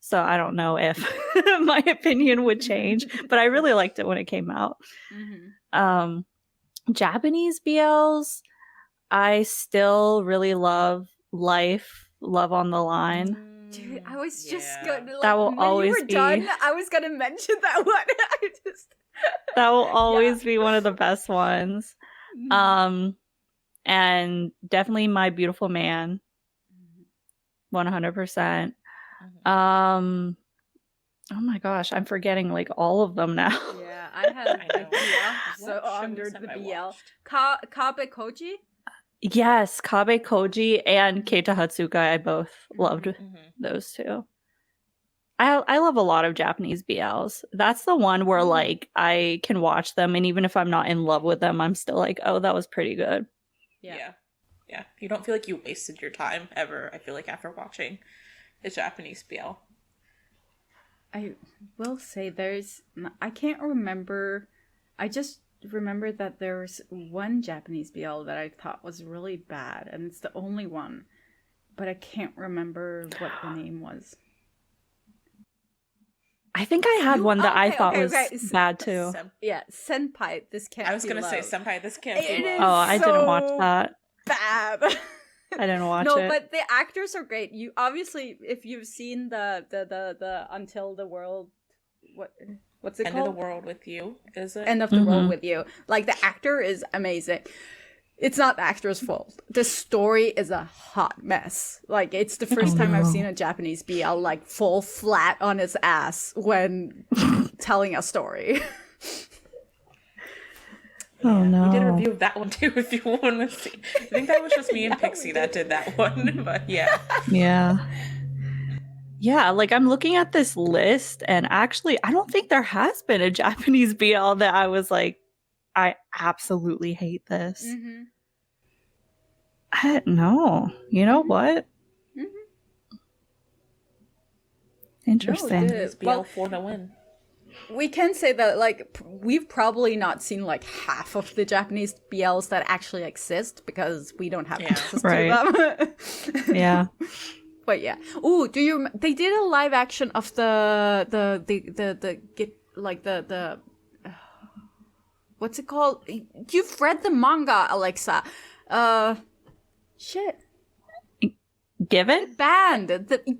So I don't know if my opinion would change, but I really liked it when it came out. Japanese BLs, I still really love Love on the Line. Dude, I was just gonna, like, that will when always you were be done, I was gonna mention that one. that will always be one of the best ones. And definitely My Beautiful Man, 100%. Oh my gosh, I'm forgetting like all of them now. Yeah, I had so under the BL. Kabe Koji? Yes, Kabe Koji and Keita Hatsuka. I both loved those two. I love a lot of Japanese BLs. That's the one where like I can watch them, and even if I'm not in love with them, I'm still like, oh, that was pretty good. Yeah. You don't feel like you wasted your time ever, I feel like, after watching a Japanese BL. I will say I can't remember. I just remember that there was one Japanese BL that I thought was really bad, and it's the only one. But I can't remember what the name was. I think I had one that I thought was bad too. Senpai, This Can't Be Love. I was going to say Senpai, This Can't Be Love. Oh, I didn't watch that. Bad. I didn't watch it. No, but the actors are great. You obviously, if you've seen the Until the World, what's it called? End of the World with You, is it? End of the World with You. Like, the actor is amazing. It's not the actor's fault. The story is a hot mess. Like, it's the first time I've seen a Japanese BL like fall flat on its ass when telling a story. Oh no. We did a review of that one too, if you want to see. I think that was just me and Pixie that did that one, but yeah. Yeah, like I'm looking at this list, and actually I don't think there has been a Japanese BL that I was like, I absolutely hate this. I don't know. You know what? Interesting. BL for the win. We can say that, like, we've probably not seen like half of the Japanese BLs that actually exist because we don't have access to them. Yeah. But yeah. Ooh, they did a live action of the what's it called? You've read the manga, Alexa. Shit. Given? Band. Given.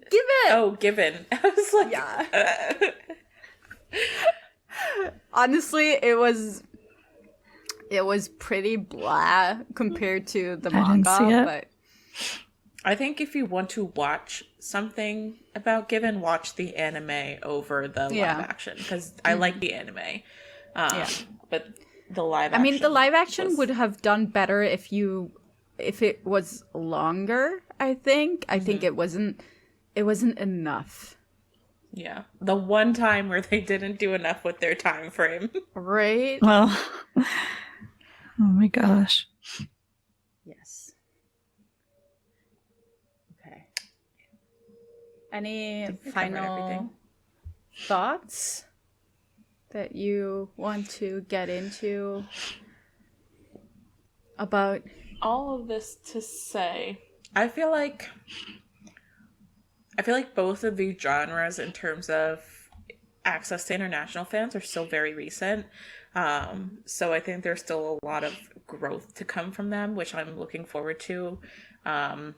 Oh, Given. I was like, yeah. Honestly, it was pretty blah compared to the manga, but I think if you want to watch something about Given, watch the anime over the live action, because I like the anime. But the live action, I mean, the live action would have done better if it was longer, I think. I think it wasn't enough. Yeah. The one time where they didn't do enough with their time frame. Right? Well, oh my gosh. Yes. Okay. Any final thoughts that you want to get into about all of this to say? I feel like both of these genres, in terms of access to international fans, are still very recent. So I think there's still a lot of growth to come from them, which I'm looking forward to. And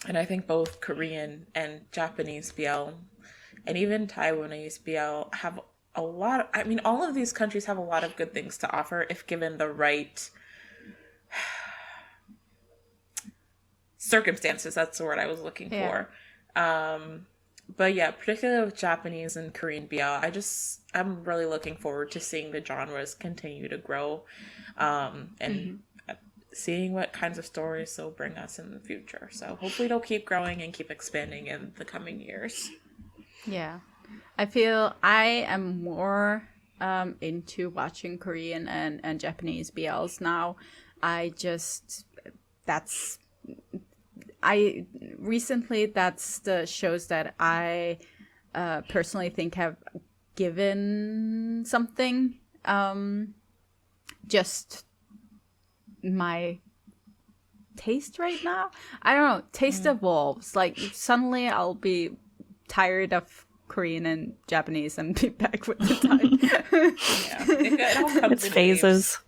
I think both Korean and Japanese BL, and even Taiwanese BL, have a lot. All of these countries have a lot of good things to offer if given the right circumstances. That's the word I was looking for. But yeah, particularly with Japanese and Korean BL, I'm really looking forward to seeing the genres continue to grow, and seeing what kinds of stories they'll bring us in the future. So hopefully they'll keep growing and keep expanding in the coming years. Yeah. I feel I am more into watching Korean and Japanese BLs now. Recently that's the shows that I personally think have given something. Just my taste right now. I don't know. Taste evolves. Like, suddenly I'll be tired of Korean and Japanese and be back with the Thai. Yeah, it all comes It's in phases.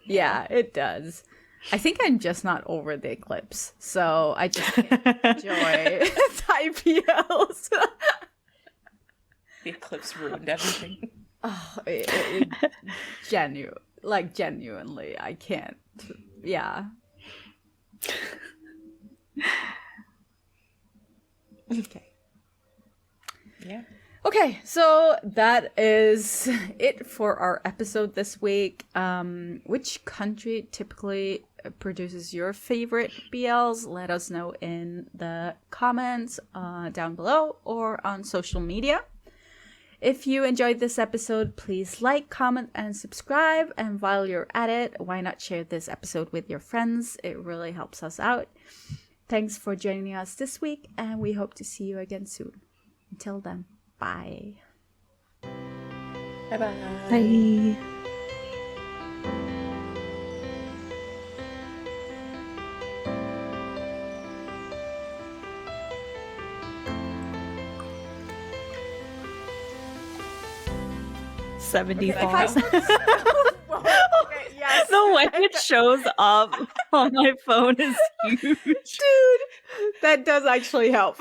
Yeah, it does. I think I'm just not over the eclipse, so I just can't enjoy Thai PLs. The eclipse ruined everything. Oh, genuinely, I can't. Yeah. Okay. Yeah. Okay, so that is it for our episode this week. Which country typically produces your favorite BLs? Let us know in the comments down below or on social media. If you enjoyed this episode, please like, comment, and subscribe. And while you're at it, why not share this episode with your friends? It really helps us out. Thanks for joining us this week, and we hope to see you again soon. Until then, bye. Bye-bye. Bye. $70. Okay, yes. The way it shows up on my phone is huge. Dude, that does actually help.